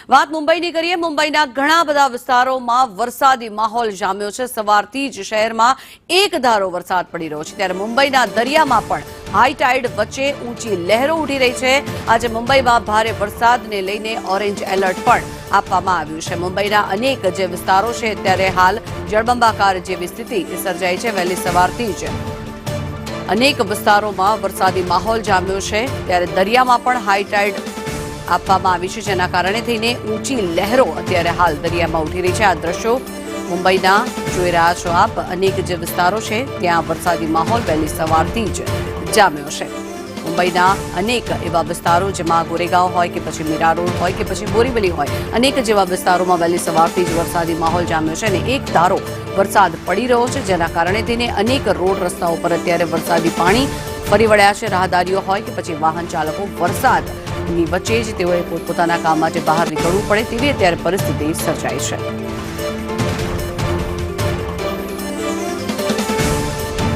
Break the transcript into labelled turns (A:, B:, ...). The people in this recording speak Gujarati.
A: વાત મુંબઈની કરીએ। મુંબઈના ઘણા બધા વિસ્તારોમાં વરસાદી માહોલ જામ્યો છે। સવારથી જ શહેરમાં એક ધારો વરસાદ પડી રહ્યો છે, ત્યારે મુંબઈના દરિયામાં પણ હાઈ ટાઈડ વચ્ચે ઊંચી લહેરો ઉઠી રહી છે। આજે મુંબઈમાં ભારે વરસાદને લઈને ઓરેન્જ એલર્ટ પણ આપવામાં આવ્યું છે। મુંબઈના અનેક જે વિસ્તારો છે ત્યારે હાલ જળબંબાકાર જેવી સ્થિતિ સર્જાઈ છે। વહેલી સવારથી જ અનેક વિસ્તારોમાં વરસાદી માહોલ જામ્યો છે, ત્યારે દરિયામાં પણ હાઈ ટાઈડ આપવામાં આવી છે, જેના કારણે થઈને ઊંચી લહેરો અત્યારે હાલ દરિયામાં ઉઠી રહી છે। આ દ્રશ્યો મુંબઈના જોઈ રહ્યા છો આપ। અનેક જે વિસ્તારો છે ત્યાં વરસાદી માહોલ વહેલી સવારથી જ જામ્યો છે। મુંબઈના અનેક એવા વિસ્તારો જેમાં ગોરેગાંવ હોય કે પછી મીરા રોડ હોય કે પછી બોરીવલી હોય, અનેક જેવા વિસ્તારોમાં વહેલી સવારથી જ વરસાદી માહોલ જામ્યો છે અને એક ધારો વરસાદ પડી રહ્યો છે, જેના કારણે થઈને અનેક રોડ રસ્તાઓ પર અત્યારે વરસાદી પાણી ફરી વળ્યા છે। રાહદારીઓ હોય કે પછી વાહન ચાલકો વરસાદની વચ્ચે જ તેઓએ પોતપોતાના કામ માટે બહાર નીકળવું પડે તેવી અત્યારે પરિસ્થિતિ સર્જાઈ છે।